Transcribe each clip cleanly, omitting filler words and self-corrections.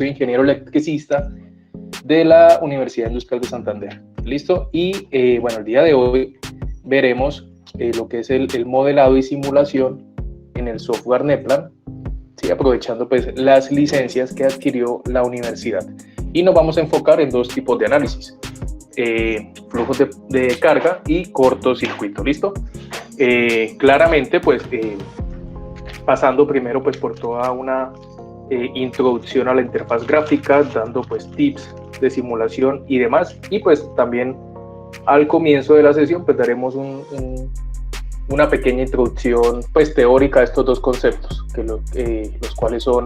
soy ingeniero electricista de la Universidad Industrial de Santander. ¿Listo? Y bueno, el día de hoy veremos lo que es el modelado y simulación en el software Neplan, ¿sí? Aprovechando pues las licencias que adquirió la universidad. Y nos vamos a enfocar en dos tipos de análisis, flujos de carga y cortocircuito. ¿Listo? Claramente pues pasando primero pues por toda una introducción a la interfaz gráfica, dando pues tips de simulación y demás, y pues también al comienzo de la sesión pues daremos una pequeña introducción pues teórica a estos dos conceptos, los cuales son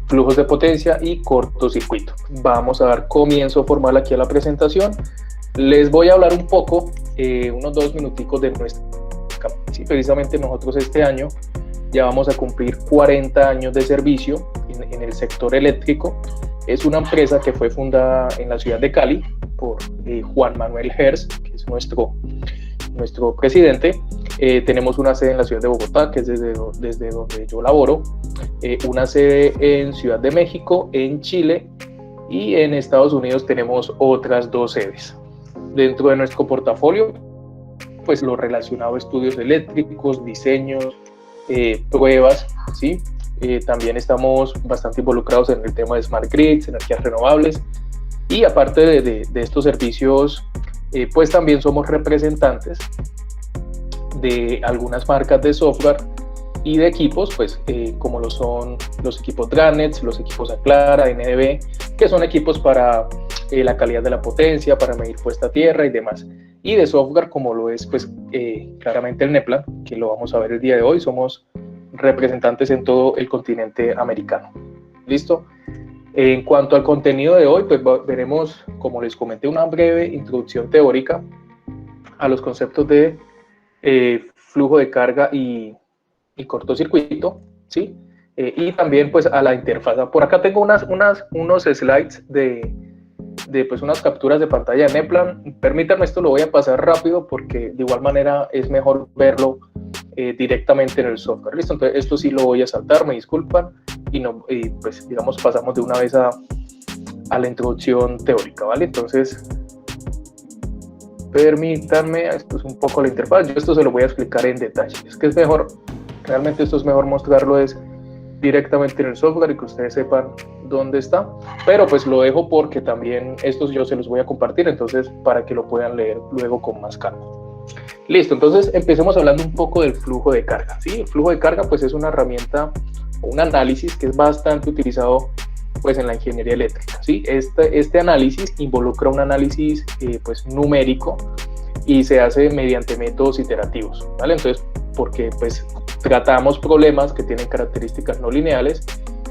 flujos de potencia y cortocircuito. Vamos a dar comienzo formal aquí a la presentación. Les voy a hablar un poco, unos 2 minuticos de nuestra. Sí, precisamente nosotros este año ya vamos a cumplir 40 años de servicio en el sector eléctrico. Es una empresa que fue fundada en la ciudad de Cali por Juan Manuel Herz, que es nuestro presidente. Tenemos una sede en la ciudad de Bogotá, que es desde donde yo laboro, una sede en Ciudad de México, en Chile, y en Estados Unidos tenemos otras 2 sedes. Dentro de nuestro portafolio, pues lo relacionado a estudios eléctricos, diseños, pruebas, ¿sí? También estamos bastante involucrados en el tema de Smart Grids, energías renovables, y aparte de estos servicios, pues también somos representantes de algunas marcas de software y de equipos, pues como lo son los equipos Dranet, los equipos Aclara, NDB, que son equipos para la calidad de la potencia, para medir puesta a tierra y demás. Y de software como lo es pues claramente el Neplan, que lo vamos a ver el día de hoy. Somos representantes en todo el continente americano. ¿Listo? En cuanto al contenido de hoy, pues veremos, como les comenté, una breve introducción teórica a los conceptos de flujo de carga y cortocircuito, ¿sí? Y también pues a la interfaz. Por acá tengo unos slides de pues unas capturas de pantalla de Neplan. Permítanme, esto lo voy a pasar rápido porque de igual manera es mejor verlo directamente en el software. ¿Listo? Entonces esto sí lo voy a saltar, me disculpan, y pues digamos pasamos de una vez a la introducción teórica, ¿vale? Entonces permítanme, esto es un poco la interfaz, yo esto se lo voy a explicar en detalle, es que es mejor, realmente esto es mejor mostrarlo directamente en el software y que ustedes sepan dónde está, pero pues lo dejo porque también estos yo se los voy a compartir, entonces para que lo puedan leer luego con más calma. Listo, entonces empecemos hablando un poco del flujo de carga, ¿sí? El flujo de carga pues es una herramienta o un análisis que es bastante utilizado pues en la ingeniería eléctrica, ¿sí? Este análisis involucra un análisis pues numérico y se hace mediante métodos iterativos, ¿vale? Entonces, porque pues tratamos problemas que tienen características no lineales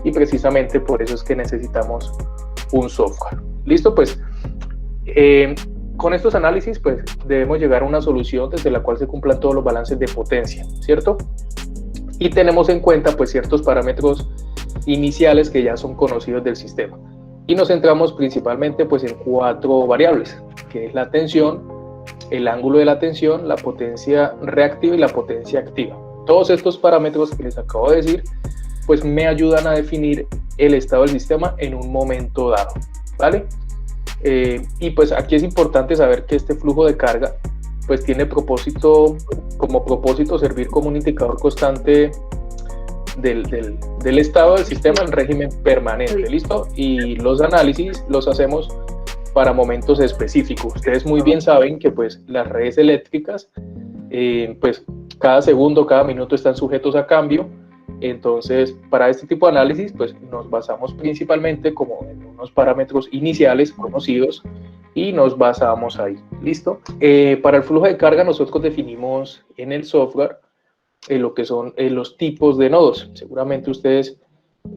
y precisamente por eso es que necesitamos un software. ¿Listo? Pues con estos análisis pues debemos llegar a una solución desde la cual se cumplan todos los balances de potencia, ¿cierto? Y tenemos en cuenta pues ciertos parámetros iniciales que ya son conocidos del sistema. Y nos centramos principalmente pues en 4 variables, que es la tensión, el ángulo de la tensión, la potencia reactiva y la potencia activa. Todos estos parámetros que les acabo de decir, pues me ayudan a definir el estado del sistema en un momento dado, ¿vale? Y pues aquí es importante saber que este flujo de carga pues tiene como propósito servir como un indicador constante del estado del sistema en régimen permanente, ¿listo? Y los análisis los hacemos para momentos específicos. Ustedes muy bien saben que pues las redes eléctricas pues cada segundo, cada minuto están sujetos a cambio. Entonces, para este tipo de análisis, pues nos basamos principalmente como en unos parámetros iniciales conocidos y nos basamos ahí, ¿listo? Para el flujo de carga nosotros definimos en el software lo que son los tipos de nodos. Seguramente ustedes,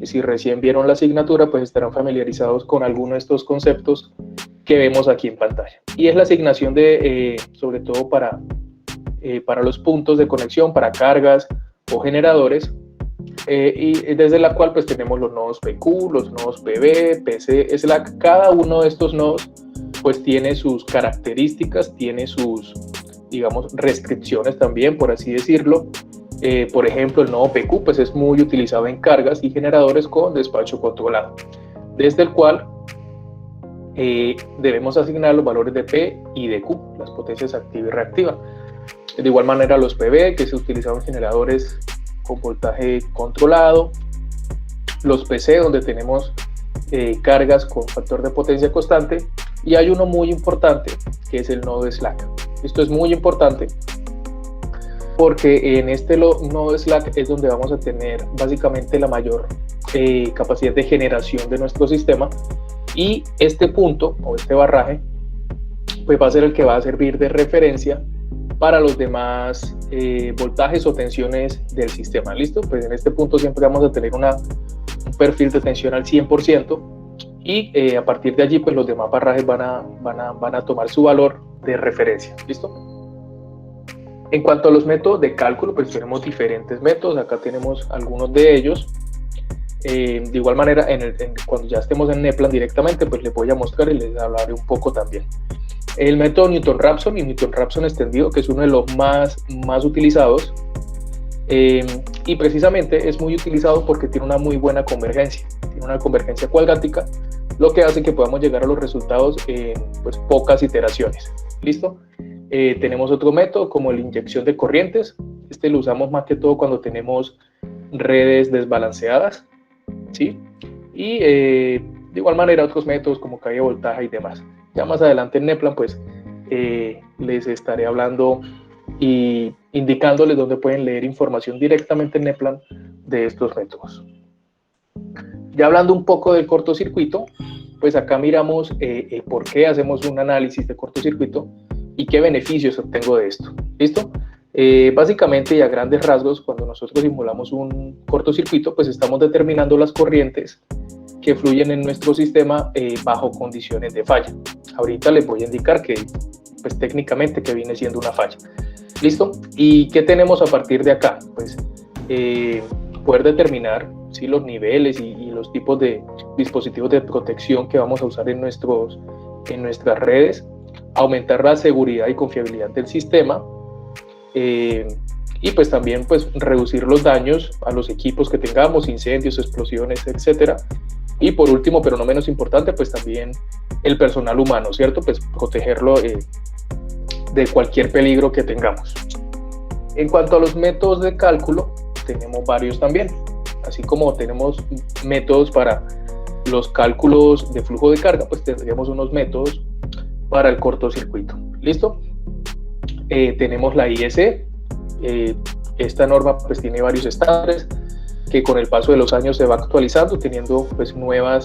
si recién vieron la asignatura, pues estarán familiarizados con alguno de estos conceptos que vemos aquí en pantalla. Y es la asignación sobre todo para los puntos de conexión, para cargas o generadores, y desde la cual pues tenemos los nodos PQ, los nodos PB, PC, Slack. Cada uno de estos nodos pues tiene sus características, tiene sus, digamos, restricciones también, por así decirlo. Por ejemplo, el nodo PQ pues es muy utilizado en cargas y generadores con despacho controlado. desde el cual debemos asignar los valores de P y de Q, las potencias activa y reactiva. De igual manera los PV, que se utilizaban en generadores con voltaje controlado, los PC, donde tenemos cargas con factor de potencia constante, y hay uno muy importante, que es el nodo slack. Esto es muy importante porque en este nodo slack es donde vamos a tener básicamente la mayor capacidad de generación de nuestro sistema, y este punto o este barraje pues va a ser el que va a servir de referencia para los demás voltajes o tensiones del sistema. ¿Listo? Pues en este punto siempre vamos a tener un perfil de tensión al 100%, y a partir de allí pues los demás barrajes van a tomar su valor de referencia. ¿Listo? En cuanto a los métodos de cálculo, pues tenemos diferentes métodos. Acá tenemos algunos de ellos. De igual manera, cuando ya estemos en NEPLAN directamente, pues les voy a mostrar y les hablaré un poco también. El método Newton-Raphson y Newton-Raphson extendido, que es uno de los más utilizados, y precisamente es muy utilizado porque tiene una muy buena convergencia, tiene una convergencia cuadrática, lo que hace que podamos llegar a los resultados en pues, pocas iteraciones. ¿Listo? Tenemos otro método como la inyección de corrientes. Este lo usamos más que todo cuando tenemos redes desbalanceadas, ¿sí? Y de igual manera otros métodos como caída de voltaje y demás. Ya más adelante en NEPLAN pues les estaré hablando y indicándoles dónde pueden leer información directamente en NEPLAN de estos métodos. Ya hablando un poco del cortocircuito, pues acá miramos por qué hacemos un análisis de cortocircuito y qué beneficios obtengo de esto. ¿Listo? Básicamente y a grandes rasgos, cuando nosotros simulamos un cortocircuito, pues estamos determinando las corrientes que fluyen en nuestro sistema bajo condiciones de falla. Ahorita les voy a indicar que, pues técnicamente, que viene siendo una falla. ¿Listo? ¿Y qué tenemos a partir de acá? Pues poder determinar ¿sí? los niveles y los tipos de dispositivos de protección que vamos a usar en nuestras redes, aumentar la seguridad y confiabilidad del sistema, y pues también pues reducir los daños a los equipos que tengamos, incendios, explosiones, etcétera. Y por último, pero no menos importante, pues también el personal humano, ¿cierto? Pues protegerlo de cualquier peligro que tengamos. En cuanto a los métodos de cálculo, tenemos varios también, así como tenemos métodos para los cálculos de flujo de carga, pues tendríamos unos métodos para el cortocircuito. ¿Listo? Tenemos la IEC. Esta norma pues tiene varios estándares que con el paso de los años se va actualizando, teniendo pues nuevas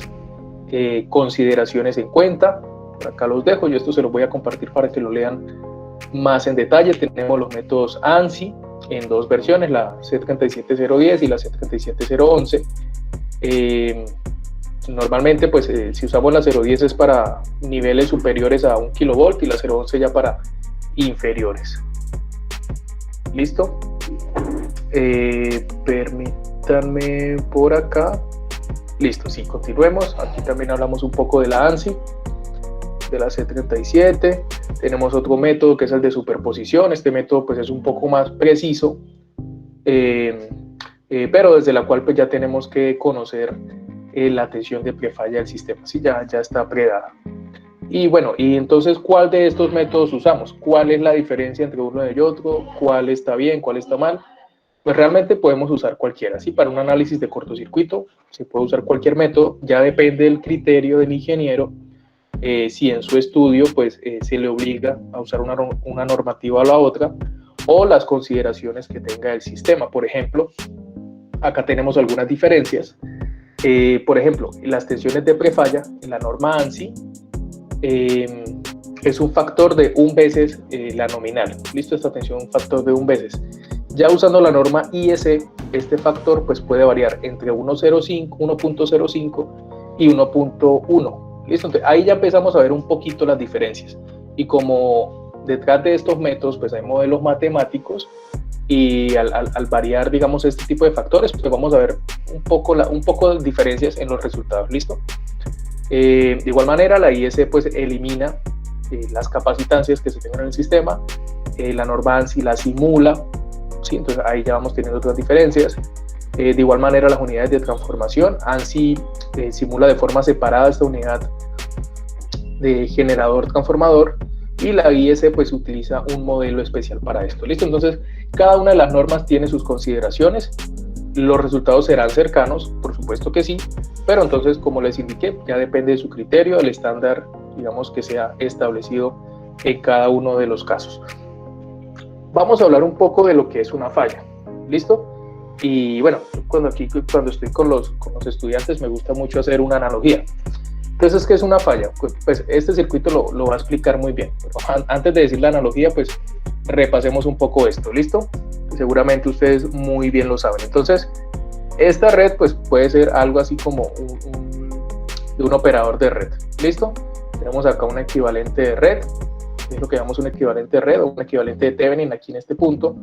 consideraciones en cuenta. Por acá los dejo, yo esto se los voy a compartir para que lo lean más en detalle. Tenemos los métodos ANSI en dos versiones, la C37010 y la C37011. Normalmente pues si usamos la 010 es para niveles superiores a 1 kV y la 011 ya para inferiores. ¿Listo? Permítanme por acá. Listo, sí, continuemos. Aquí también hablamos un poco de la ANSI, de la C37. Tenemos otro método que es el de superposición. Este método pues es un poco más preciso, pero desde la cual pues ya tenemos que conocer la tensión de prefalla del sistema. Sí, ya está predada. Y bueno, y entonces, ¿cuál de estos métodos usamos? ¿Cuál es la diferencia entre uno y otro? ¿Cuál está bien? ¿Cuál está mal? Pues realmente podemos usar cualquiera. ¿Sí? Para un análisis de cortocircuito se puede usar cualquier método. Ya depende del criterio del ingeniero. Si en su estudio pues se le obliga a usar una normativa o la otra, o las consideraciones que tenga el sistema. Por ejemplo, acá tenemos algunas diferencias. Por ejemplo, las tensiones de prefalla en la norma ANSI es un factor de 1 veces la nominal. ¿Listo? Esta tensión un factor de 1 veces. Ya usando la norma IEC, este factor pues puede variar entre 1.05 y 1.1. ¿Listo? Entonces, ahí ya empezamos a ver un poquito las diferencias. Y como detrás de estos métodos pues hay modelos matemáticos, y al variar, digamos, este tipo de factores, pues vamos a ver un poco de diferencias en los resultados. ¿Listo? De igual manera, la IEC pues elimina las capacitancias que se tengan en el sistema. La norma ANSI la simula, ¿sí? Entonces ahí ya vamos teniendo otras diferencias. De igual manera, las unidades de transformación, ANSI simula de forma separada esta unidad de generador transformador, y la IS pues utiliza un modelo especial para esto. ¿Listo? Entonces, cada una de las normas tiene sus consideraciones. Los resultados serán cercanos, por supuesto que sí, pero entonces, como les indiqué, ya depende de su criterio, el estándar, digamos, que sea establecido en cada uno de los casos. Vamos a hablar un poco de lo que es una falla. ¿Listo? Y bueno, cuando estoy con los estudiantes me gusta mucho hacer una analogía. Entonces, ¿qué es una falla? Pues este circuito lo va a explicar muy bien. Pero antes de decir la analogía, pues repasemos un poco esto, ¿listo? Seguramente ustedes muy bien lo saben. Entonces, esta red pues puede ser algo así como un operador de red, ¿listo? Tenemos acá un equivalente de red, es lo que llamamos un equivalente de red o un equivalente de Thevenin aquí en este punto,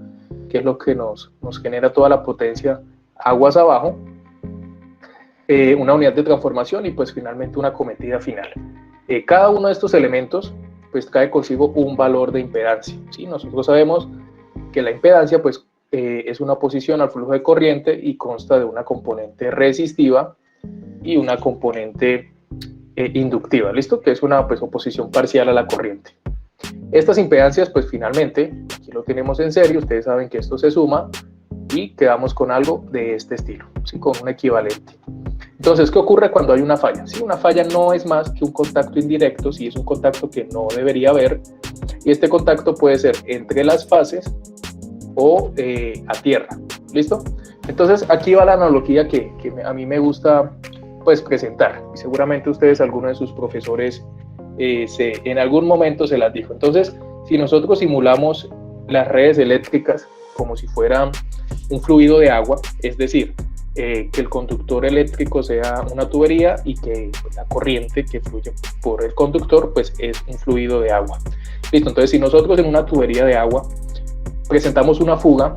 que es lo que nos genera toda la potencia aguas abajo, una unidad de transformación y pues finalmente una acometida final. Cada uno de estos elementos pues trae consigo un valor de impedancia, ¿sí? Nosotros sabemos que la impedancia pues es una oposición al flujo de corriente y consta de una componente resistiva y una componente inductiva, ¿listo? Que es una pues oposición parcial a la corriente. Estas impedancias pues finalmente, aquí lo tenemos en serie, ustedes saben que esto se suma y quedamos con algo de este estilo, ¿sí? Con un equivalente. Entonces, ¿qué ocurre cuando hay una falla? Sí, una falla no es más que un contacto indirecto, sí, es un contacto que no debería haber, y este contacto puede ser entre las fases o a tierra, ¿listo? Entonces, aquí va la analogía que a mí me gusta pues presentar, y seguramente ustedes, alguno de sus profesores, en algún momento se las dijo. Entonces, si nosotros simulamos las redes eléctricas como si fuera un fluido de agua, es decir, que el conductor eléctrico sea una tubería y que la corriente que fluye por el conductor pues es un fluido de agua. Listo, entonces si nosotros en una tubería de agua presentamos una fuga,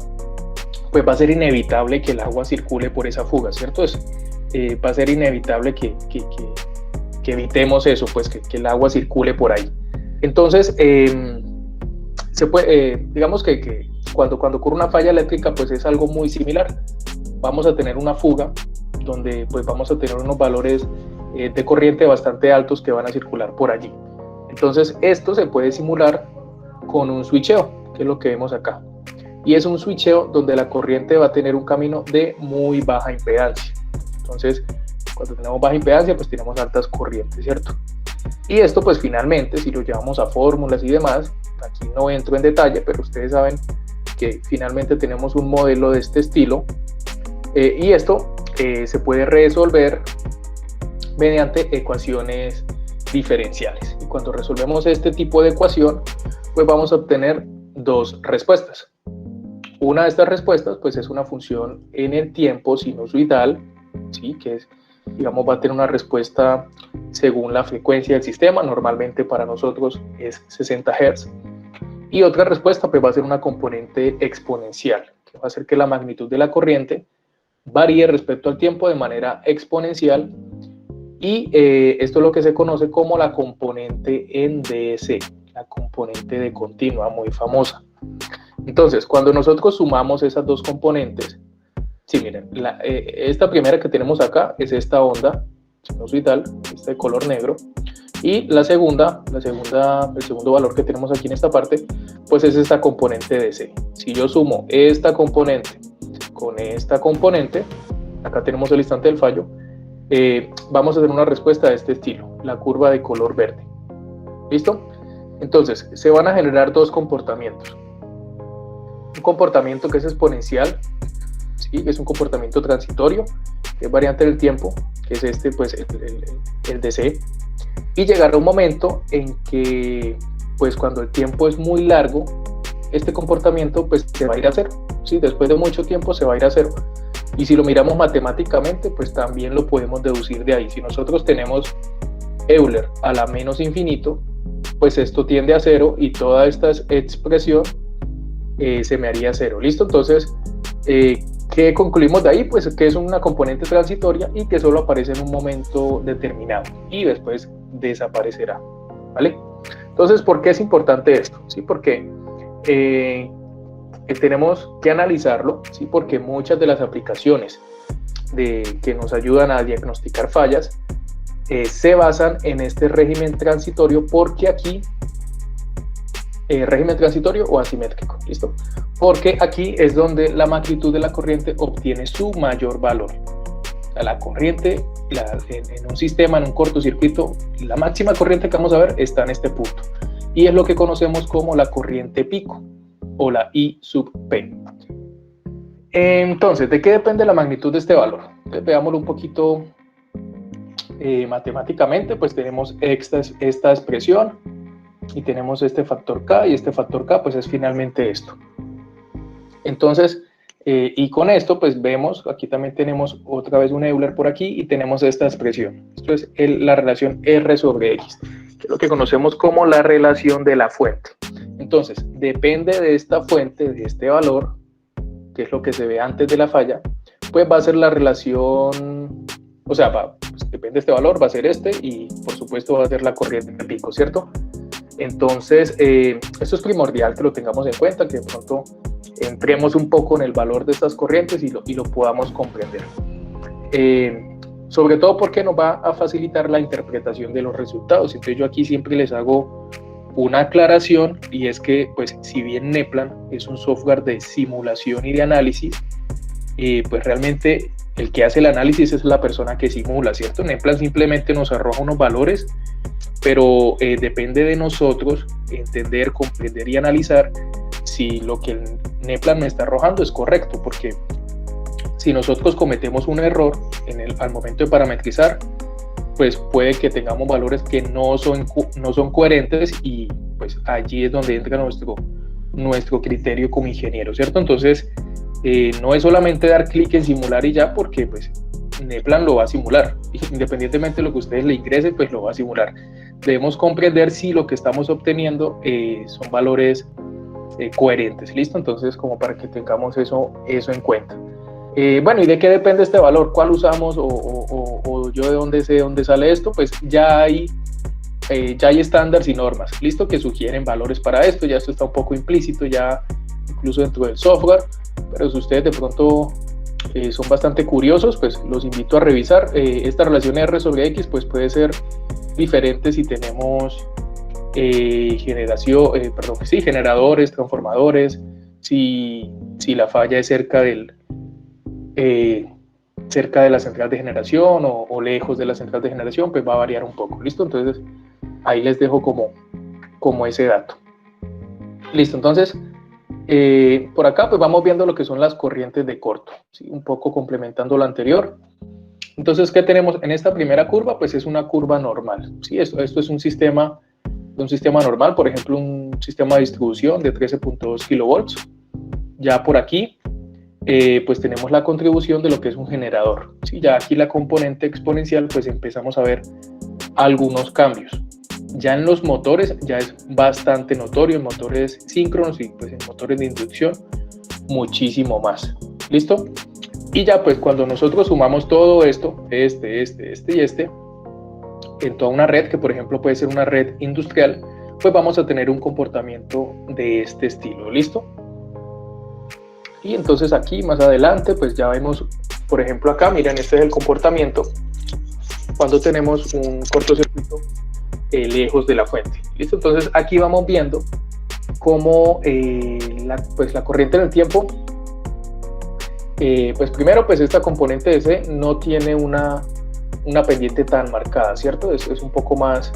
pues va a ser inevitable que el agua circule por esa fuga, ¿cierto? Va a ser inevitable que evitemos eso, pues que el agua circule por ahí. Entonces, digamos que cuando ocurre una falla eléctrica, pues es algo muy similar. Vamos a tener una fuga donde pues vamos a tener unos valores de corriente bastante altos que van a circular por allí. Entonces esto se puede simular con un switcheo, que es lo que vemos acá. Y es un switcheo donde la corriente va a tener un camino de muy baja impedancia. Entonces, cuando tenemos baja impedancia, pues tenemos altas corrientes, ¿cierto? Y esto pues finalmente, si lo llevamos a fórmulas y demás, aquí no entro en detalle, pero ustedes saben que finalmente tenemos un modelo de este estilo. Y esto se puede resolver mediante ecuaciones diferenciales. Y cuando resolvemos este tipo de ecuación, pues vamos a obtener dos respuestas. Una de estas respuestas pues es una función en el tiempo sinusoidal, ¿sí? Que es, digamos, va a tener una respuesta según la frecuencia del sistema, normalmente para nosotros es 60 Hz. Y otra respuesta pues va a ser una componente exponencial, que va a hacer que la magnitud de la corriente varíe respecto al tiempo de manera exponencial, y esto es lo que se conoce como la componente en DC, la componente de continua, muy famosa. Entonces, cuando nosotros sumamos esas dos componentes, sí, miren, esta primera que tenemos acá es esta onda sinusoidal, esta de color negro, y el segundo valor que tenemos aquí en esta parte, pues es esta componente DC. Si yo sumo esta componente con esta componente, acá tenemos el instante del fallo, vamos a tener una respuesta de este estilo, la curva de color verde. ¿Listo? Entonces, se van a generar dos comportamientos. Un comportamiento que es exponencial, ¿sí? Que es un comportamiento transitorio, que es variante del tiempo, que es este, pues el DC. Y llegará un momento en que, pues cuando el tiempo es muy largo, este comportamiento pues se va a ir a cero, ¿sí? Después de mucho tiempo se va a ir a cero. Y si lo miramos matemáticamente, pues también lo podemos deducir de ahí. Si nosotros tenemos Euler a la menos infinito, pues esto tiende a cero y toda esta expresión se me haría cero. ¿Listo? Entonces, ¿qué concluimos de ahí? Pues que es una componente transitoria y que solo aparece en un momento determinado y después desaparecerá. ¿Vale? Entonces, ¿por qué es importante esto? ¿Sí? Porque tenemos que analizarlo, ¿sí? Porque muchas de las aplicaciones que nos ayudan a diagnosticar fallas se basan en este régimen transitorio, porque aquí, régimen transitorio o asimétrico, ¿listo? Porque aquí es donde la magnitud de la corriente obtiene su mayor valor. O sea, la corriente en un sistema, en un cortocircuito, la máxima corriente que vamos a ver está en este punto. Y es lo que conocemos como la corriente pico o la I sub P. Entonces, ¿de qué depende la magnitud de este valor? Entonces, veámoslo un poquito matemáticamente. Pues tenemos esta expresión y tenemos este factor K, y este factor K pues es finalmente esto. Entonces, y con esto pues vemos, aquí también tenemos otra vez un Euler por aquí y tenemos esta expresión. Esto es la relación R sobre X, que es lo que conocemos como la relación de la fuente. Entonces, depende de esta fuente, de este valor, que es lo que se ve antes de la falla, pues va a ser la relación, o sea, pues depende de este valor, va a ser este, y por supuesto va a ser la corriente de pico, ¿cierto? Entonces, esto es primordial que lo tengamos en cuenta, que de pronto entremos un poco en el valor de estas corrientes y lo podamos comprender. Sobre todo porque nos va a facilitar la interpretación de los resultados. Entonces yo aquí siempre les hago una aclaración, y es que pues si bien Neplan es un software de simulación y de análisis, pues realmente el que hace el análisis es la persona que simula, ¿cierto? Neplan simplemente nos arroja unos valores, pero depende de nosotros entender, comprender y analizar si lo que el Neplan me está arrojando es correcto, porque si nosotros cometemos un error al momento de parametrizar, pues puede que tengamos valores que no son coherentes, y pues allí es donde entra nuestro criterio como ingeniero, ¿cierto? Entonces, no es solamente dar clic en simular y ya, porque pues Neplan lo va a simular, independientemente de lo que ustedes le ingresen, pues lo va a simular. Debemos comprender si lo que estamos obteniendo son valores coherentes, ¿listo? Entonces, como para que tengamos eso en cuenta. Bueno, ¿y de qué depende este valor? ¿Cuál usamos o yo de dónde sé dónde sale esto? Pues ya hay estándares y normas, ¿listo? Que sugieren valores para esto. Ya esto está un poco implícito, ya incluso dentro del software, pero si ustedes de pronto son bastante curiosos, pues los invito a revisar. Esta relación R sobre X pues puede ser diferente si tenemos generadores, transformadores, si la falla es cerca de la central de generación o lejos de la central de generación, pues va a variar un poco, ¿listo? Entonces ahí les dejo como ese dato. Listo, entonces por acá pues vamos viendo lo que son las corrientes de corto, ¿sí? Un poco complementando lo anterior. Entonces, ¿qué tenemos en esta primera curva? Pues es una curva normal, ¿sí? Esto es un sistema normal, por ejemplo, un sistema de distribución de 13.2 kilovolts. Ya por aquí, pues tenemos la contribución de lo que es un generador, ¿sí? Ya aquí la componente exponencial, pues empezamos a ver algunos cambios. Ya en los motores ya es bastante notorio, en motores síncronos y pues en motores de inducción muchísimo más, ¿listo? Y ya pues cuando nosotros sumamos todo esto, este y este, en toda una red, que por ejemplo puede ser una red industrial, pues vamos a tener un comportamiento de este estilo, ¿listo? Y entonces aquí más adelante pues ya vemos, por ejemplo acá, miren, este es el comportamiento cuando tenemos un cortocircuito lejos de la fuente, ¿listo? Entonces aquí vamos viendo cómo la corriente en el tiempo, pues primero pues esta componente de C no tiene una pendiente tan marcada, ¿cierto? Es un poco más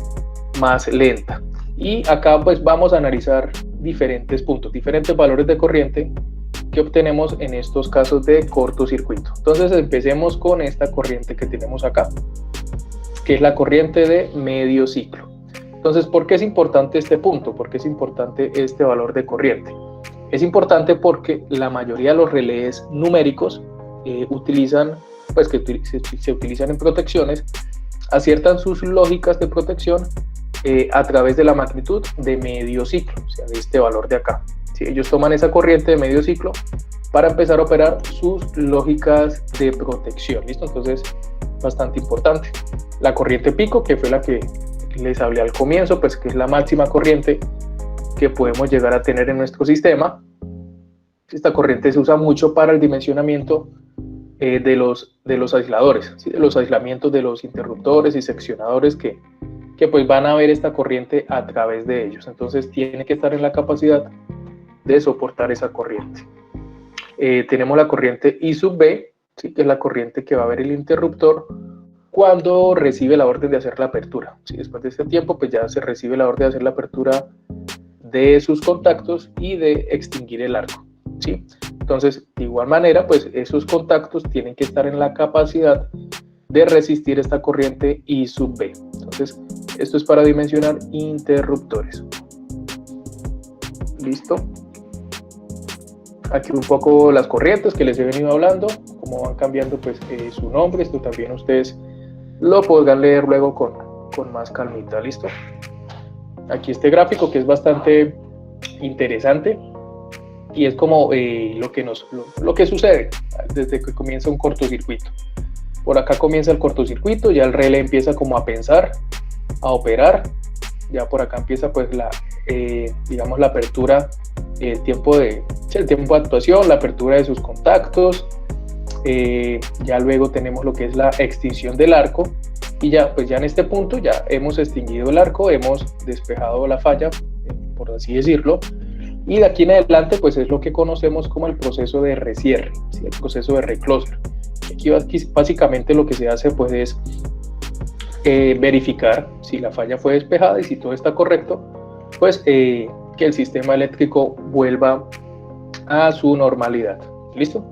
lenta. Y acá pues vamos a analizar diferentes puntos, diferentes valores de corriente que obtenemos en estos casos de cortocircuito. Entonces empecemos con esta corriente que tenemos acá, que es la corriente de medio ciclo. Entonces, ¿por qué es importante este punto? ¿Por qué es importante este valor de corriente? Es importante porque la mayoría de los relés numéricos utilizan, pues que se utilizan en protecciones, aciertan sus lógicas de protección a través de la magnitud de medio ciclo, o sea, de este valor de acá. ¿Sí? Ellos toman esa corriente de medio ciclo para empezar a operar sus lógicas de protección, ¿listo? Entonces, bastante importante. La corriente pico, que fue la que les hablé al comienzo, pues que es la máxima corriente que podemos llegar a tener en nuestro sistema, Esta corriente se usa mucho para el dimensionamiento de los aisladores, ¿sí? De los aislamientos de los interruptores y seccionadores que pues van a ver esta corriente a través de ellos. Entonces tiene que estar en la capacidad de soportar esa corriente. Tenemos la corriente I sub B, ¿sí? Que es la corriente que va a ver el interruptor cuando recibe la orden de hacer la apertura. ¿Sí? Después de este tiempo, pues ya se recibe la orden de hacer la apertura de sus contactos y de extinguir el arco. ¿Sí? Entonces, de igual manera, pues esos contactos tienen que estar en la capacidad de resistir esta corriente I sub B. Entonces, esto es para dimensionar interruptores. ¿Listo? Aquí un poco las corrientes que les he venido hablando, cómo van cambiando pues su nombre. Esto también ustedes lo podrán leer luego con más calmita. ¿Listo? Aquí este gráfico que es bastante interesante y es como lo que sucede desde que comienza un cortocircuito. Por acá comienza el cortocircuito, ya el relé empieza como a pensar, a operar, ya por acá empieza pues digamos la apertura, el tiempo de actuación, la apertura de sus contactos, ya luego tenemos lo que es la extinción del arco y ya pues ya en este punto ya hemos extinguido el arco, hemos despejado la falla, por así decirlo, y de aquí en adelante pues es lo que conocemos como el proceso de recierre, ¿sí? El proceso de reclosure. Aquí básicamente lo que se hace pues es verificar si la falla fue despejada y si todo está correcto, pues que el sistema eléctrico vuelva a su normalidad. ¿Listo?